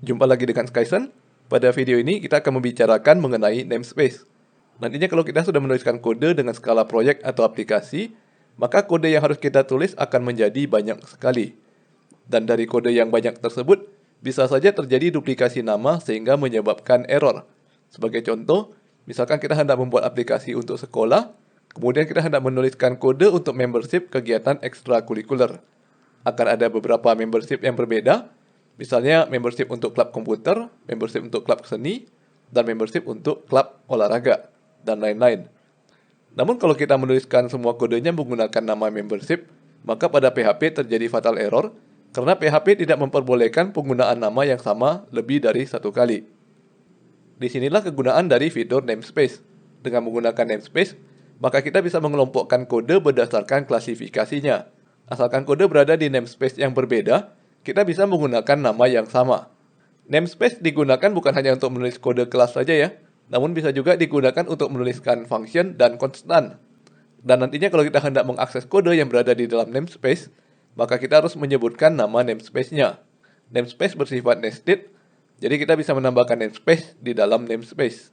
Jumpa lagi dengan Skysen. Pada video ini kita akan membicarakan mengenai namespace. Nantinya kalau kita sudah menuliskan kode dengan skala proyek atau aplikasi, maka kode yang harus kita tulis akan menjadi banyak sekali. Dan dari kode yang banyak tersebut, bisa saja terjadi duplikasi nama sehingga menyebabkan error. Sebagai contoh, misalkan kita hendak membuat aplikasi untuk sekolah, kemudian kita hendak menuliskan kode untuk membership kegiatan ekstrakurikuler. Akan ada beberapa membership yang berbeda, misalnya membership untuk klub komputer, membership untuk klub seni, dan membership untuk klub olahraga, dan lain-lain. Namun kalau kita menuliskan semua kodenya menggunakan nama membership, maka pada PHP terjadi fatal error, karena PHP tidak memperbolehkan penggunaan nama yang sama lebih dari satu kali. Disinilah kegunaan dari fitur namespace. Dengan menggunakan namespace, maka kita bisa mengelompokkan kode berdasarkan klasifikasinya. Asalkan kode berada di namespace yang berbeda, kita bisa menggunakan nama yang sama. Namespace digunakan bukan hanya untuk menulis kode kelas saja ya, namun bisa juga digunakan untuk menuliskan function dan konstan. Dan nantinya kalau kita hendak mengakses kode yang berada di dalam namespace, maka kita harus menyebutkan nama namespace-nya. Namespace bersifat nested, jadi kita bisa menambahkan namespace di dalam namespace.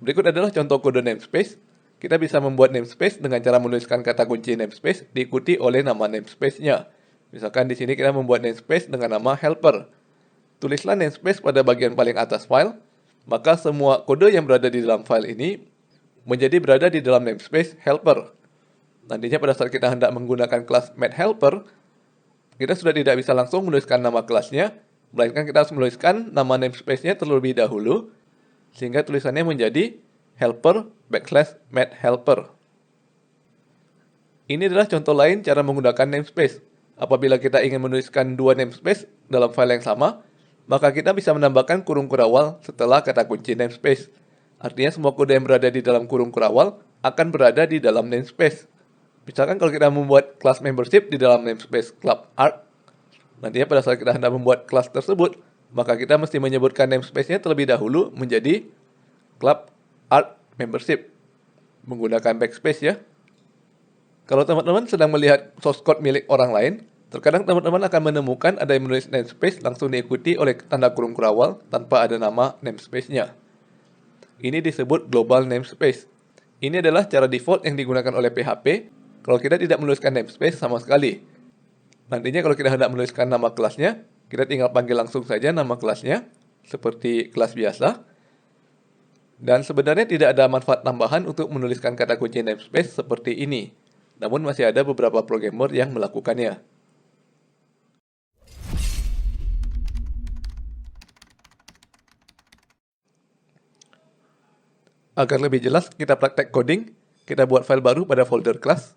Berikut adalah contoh kode namespace. Kita bisa membuat namespace dengan cara menuliskan kata kunci namespace diikuti oleh nama namespace-nya. Misalkan di sini kita membuat namespace dengan nama helper. Tulislah namespace pada bagian paling atas file, maka semua kode yang berada di dalam file ini menjadi berada di dalam namespace helper. Nantinya pada saat kita hendak menggunakan kelas mathHelper, kita sudah tidak bisa langsung menuliskan nama kelasnya, melainkan kita harus menuliskan nama namespace-nya terlebih dahulu, sehingga tulisannya menjadi helper_mathHelper. Ini adalah contoh lain cara menggunakan namespace. Apabila kita ingin menuliskan dua namespace dalam file yang sama, maka kita bisa menambahkan kurung kurawal setelah kata kunci namespace. Artinya semua kode yang berada di dalam kurung kurawal akan berada di dalam namespace. Misalkan kalau kita membuat kelas membership di dalam namespace club art, nantinya pada saat kita hendak membuat kelas tersebut, maka kita mesti menyebutkan namespace-nya terlebih dahulu menjadi club art membership menggunakan backspace ya. Kalau teman-teman sedang melihat source code milik orang lain, terkadang teman-teman akan menemukan ada yang menulis namespace langsung diikuti oleh tanda kurung kurawal tanpa ada nama namespace-nya. Ini disebut global namespace. Ini adalah cara default yang digunakan oleh PHP kalau kita tidak menuliskan namespace sama sekali. Nantinya kalau kita hendak menuliskan nama kelasnya, kita tinggal panggil langsung saja nama kelasnya, seperti kelas biasa. Dan sebenarnya tidak ada manfaat tambahan untuk menuliskan kata kunci namespace seperti ini. Namun masih ada beberapa programmer yang melakukannya. Agar lebih jelas kita praktek coding, kita buat file baru pada folder class.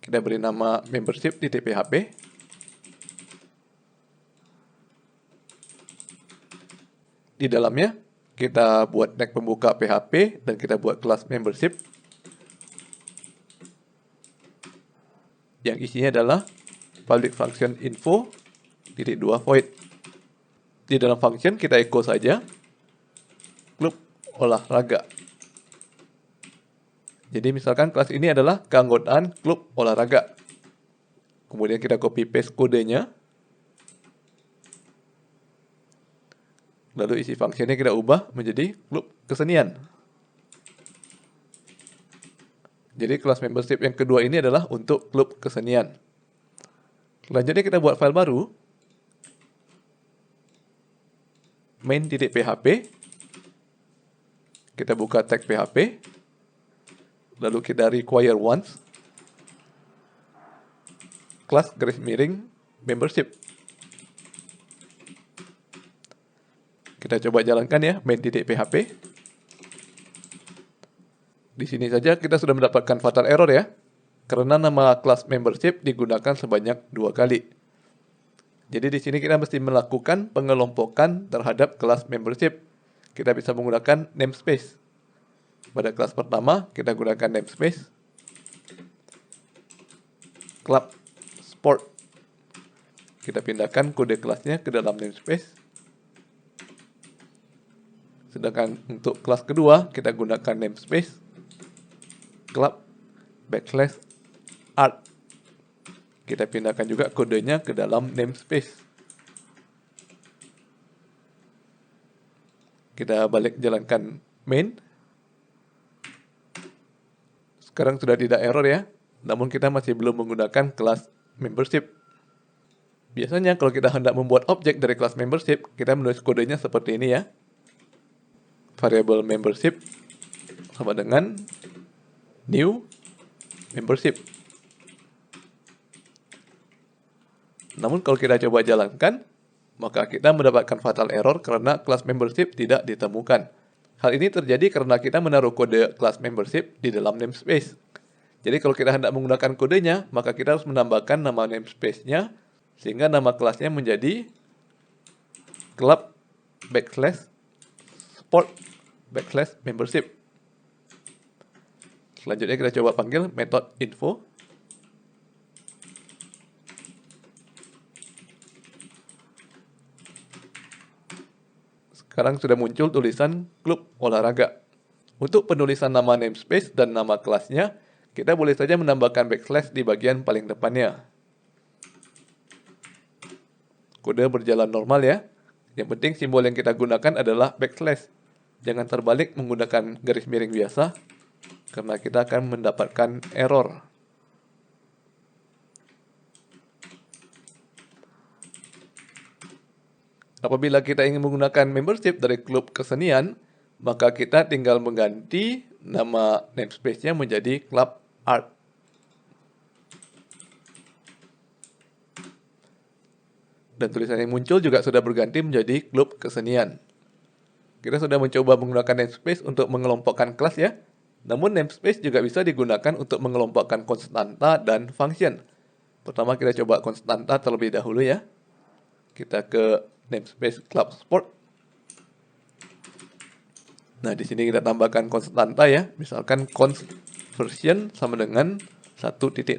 Kita beri nama membership.php. Di dalamnya, kita buat tag pembuka PHP dan kita buat kelas membership. Yang isinya adalah public function info .2 void. Di dalam function kita echo saja klub olahraga. Jadi misalkan kelas ini adalah keanggotaan klub olahraga. Kemudian kita copy paste kodenya. Lalu isi fungsinya kita ubah menjadi klub kesenian. Jadi kelas membership yang kedua ini adalah untuk klub kesenian. Selanjutnya kita buat file baru. main.php. Kita buka tag PHP. Lalu kita require once. Kelas garis miring membership. Kita coba jalankan ya main.php. Di sini saja kita sudah mendapatkan fatal error ya, karena nama kelas membership digunakan sebanyak 2 kali. Jadi di sini kita mesti melakukan pengelompokan terhadap kelas membership. Kita bisa menggunakan namespace. Pada kelas pertama kita gunakan namespace club sport. Kita pindahkan kode kelasnya ke dalam namespace. Sedangkan untuk kelas kedua kita gunakan namespace club _art. Kita pindahkan juga kodenya ke dalam namespace. Kita balik jalankan main. Sekarang sudah tidak error ya, namun kita masih belum menggunakan kelas membership. Biasanya kalau kita hendak membuat objek dari kelas membership, kita menulis kodenya seperti ini ya. Variable membership sama dengan new membership. Namun kalau kita coba jalankan, maka kita mendapatkan fatal error karena kelas membership tidak ditemukan. Hal ini terjadi karena kita menaruh kode kelas membership di dalam namespace. Jadi kalau kita hendak menggunakan kodenya, maka kita harus menambahkan nama namespace-nya, sehingga nama kelasnya menjadi club /sport /membership. Selanjutnya kita coba panggil method info. Sekarang sudah muncul tulisan klub olahraga. Untuk penulisan nama namespace dan nama kelasnya, kita boleh saja menambahkan backslash di bagian paling depannya. Kode berjalan normal ya. Yang penting simbol yang kita gunakan adalah backslash. Jangan terbalik menggunakan garis miring biasa, karena kita akan mendapatkan error. Apabila kita ingin menggunakan membership dari klub kesenian, maka kita tinggal mengganti nama namespace-nya menjadi club art. Dan tulisan yang muncul juga sudah berganti menjadi klub kesenian. Kita sudah mencoba menggunakan namespace untuk mengelompokkan kelas ya. Namun namespace juga bisa digunakan untuk mengelompokkan konstanta dan function. Pertama kita coba konstanta terlebih dahulu ya. Kita ke namespace club sport. Nah, di sini kita tambahkan konstanta ya. Misalkan const version sama dengan 1.0.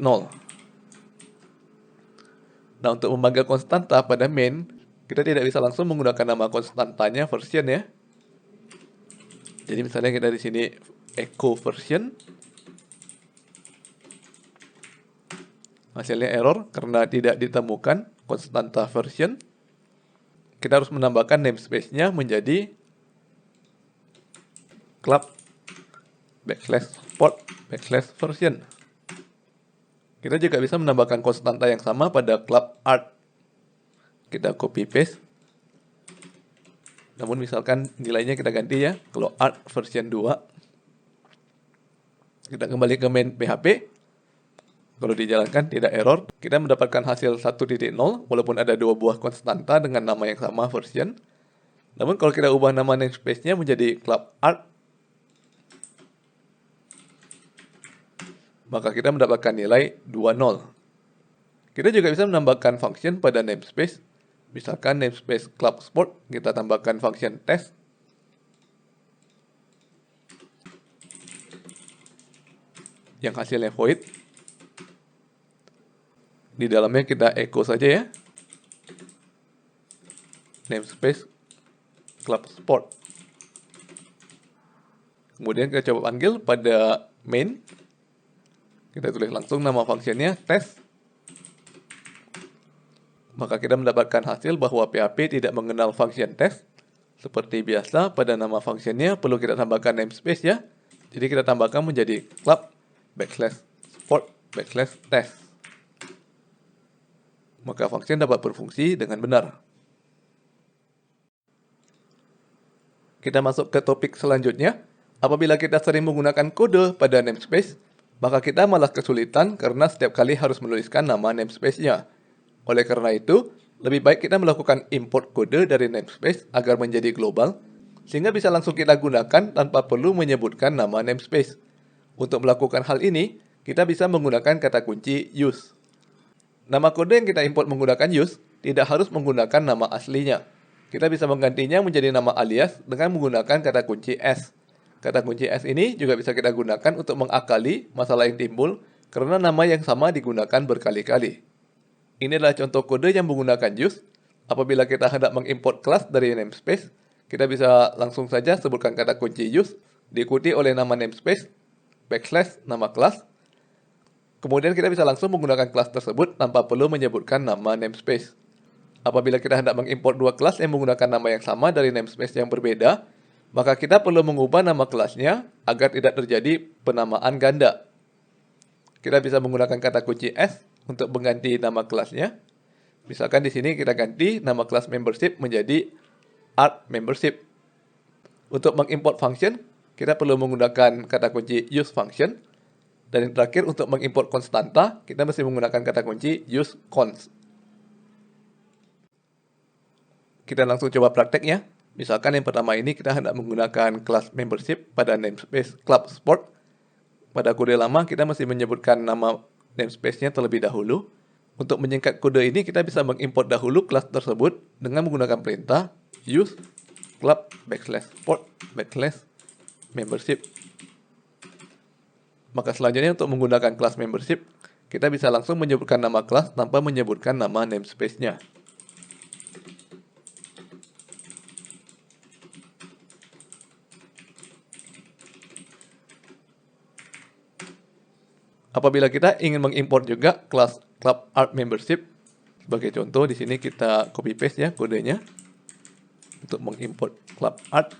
Nah, untuk memanggil konstanta pada main, kita tidak bisa langsung menggunakan nama konstantanya version ya. Jadi misalnya kita di sini echo version. Hasilnya error karena tidak ditemukan konstanta version. Kita harus menambahkan namespace-nya menjadi club /sport /version. Kita juga bisa menambahkan konstanta yang sama pada club art. Kita copy paste. Namun misalkan nilainya kita ganti ya. Kalau art version 2. Kita kembali ke main PHP. Kalau dijalankan tidak error. Kita mendapatkan hasil 1.0 walaupun ada dua buah konstanta dengan nama yang sama version. Namun kalau kita ubah nama namespace-nya menjadi club art, maka kita mendapatkan nilai 20. Kita juga bisa menambahkan function pada namespace. Misalkan namespace club sport, kita tambahkan function test. Yang hasilnya void. Di dalamnya kita echo saja ya. Namespace club sport. Kemudian kita coba panggil pada main. Kita tulis langsung nama fungsinya test. Maka kita mendapatkan hasil bahwa PHP tidak mengenal function test. Seperti biasa, pada nama fungsinya perlu kita tambahkan namespace ya. Jadi kita tambahkan menjadi club /sport /test. Maka function dapat berfungsi dengan benar. Kita masuk ke topik selanjutnya. Apabila kita sering menggunakan kode pada namespace, maka kita malah kesulitan karena setiap kali harus menuliskan nama namespace-nya. Oleh karena itu, lebih baik kita melakukan import kode dari namespace agar menjadi global, sehingga bisa langsung kita gunakan tanpa perlu menyebutkan nama namespace. Untuk melakukan hal ini, kita bisa menggunakan kata kunci use. Nama kode yang kita import menggunakan use tidak harus menggunakan nama aslinya. Kita bisa menggantinya menjadi nama alias dengan menggunakan kata kunci s. Kata kunci S ini juga bisa kita gunakan untuk mengakali masalah yang timbul karena nama yang sama digunakan berkali-kali. Ini adalah contoh kode yang menggunakan use. Apabila kita hendak mengimport kelas dari namespace, kita bisa langsung saja sebutkan kata kunci use, diikuti oleh nama namespace, / nama kelas. Kemudian kita bisa langsung menggunakan kelas tersebut tanpa perlu menyebutkan nama namespace. Apabila kita hendak mengimport dua kelas yang menggunakan nama yang sama dari namespace yang berbeda, Maka kita perlu mengubah nama kelasnya agar tidak terjadi penamaan ganda. Kita bisa menggunakan kata kunci S untuk mengganti nama kelasnya. Misalkan di sini kita ganti nama kelas membership menjadi art membership. Untuk mengimport function, kita perlu menggunakan kata kunci use function. Dan yang terakhir, untuk mengimport konstanta, kita mesti menggunakan kata kunci use const. Kita langsung coba prakteknya. Misalkan yang pertama ini kita hendak menggunakan kelas membership pada namespace club sport. Pada kode lama kita mesti menyebutkan nama namespace-nya terlebih dahulu. Untuk menyingkat kode ini kita bisa mengimport dahulu kelas tersebut dengan menggunakan perintah use club /sport /membership. Maka selanjutnya untuk menggunakan kelas membership, kita bisa langsung menyebutkan nama kelas tanpa menyebutkan nama namespace-nya. Apabila kita ingin mengimport juga kelas club art membership, sebagai contoh di sini kita copy paste ya kodenya untuk mengimport club art.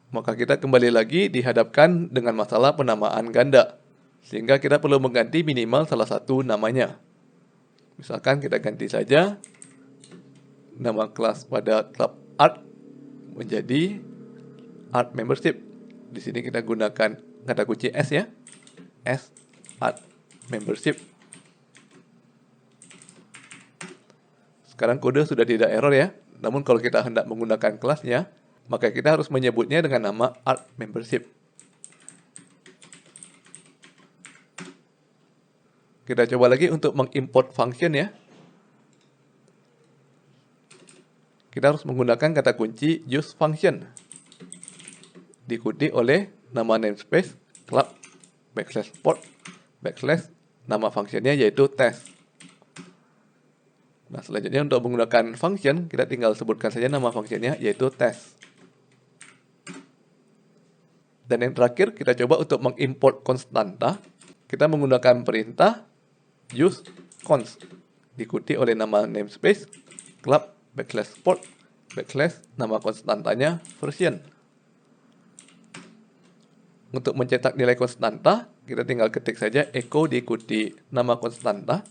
Maka kita kembali lagi dihadapkan dengan masalah penamaan ganda, sehingga kita perlu mengganti minimal salah satu namanya. Misalkan kita ganti saja nama kelas pada club art menjadi art membership. Di sini kita gunakan kata kunci S ya, S art membership. Sekarang kode sudah tidak error ya, namun kalau kita hendak menggunakan kelasnya, maka kita harus menyebutnya dengan nama art membership. Kita coba lagi untuk mengimport function ya. Kita harus menggunakan kata kunci use function, diikuti oleh nama namespace club /sport nama functionnya yaitu test. Nah, selanjutnya untuk menggunakan function, kita tinggal sebutkan saja nama functionnya yaitu test. Dan yang terakhir, kita coba untuk mengimport konstanta. Kita menggunakan perintah use const, diikuti oleh nama namespace club /sport nama konstantanya version. Untuk mencetak nilai konstanta, kita tinggal ketik saja echo diikuti nama konstanta.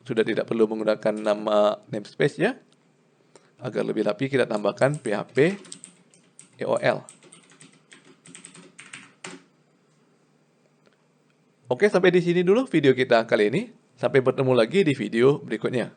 Sudah tidak perlu menggunakan nama namespace ya. Agar lebih rapi kita tambahkan php eol. Oke, sampai di sini dulu video kita kali ini. Sampai bertemu lagi di video berikutnya.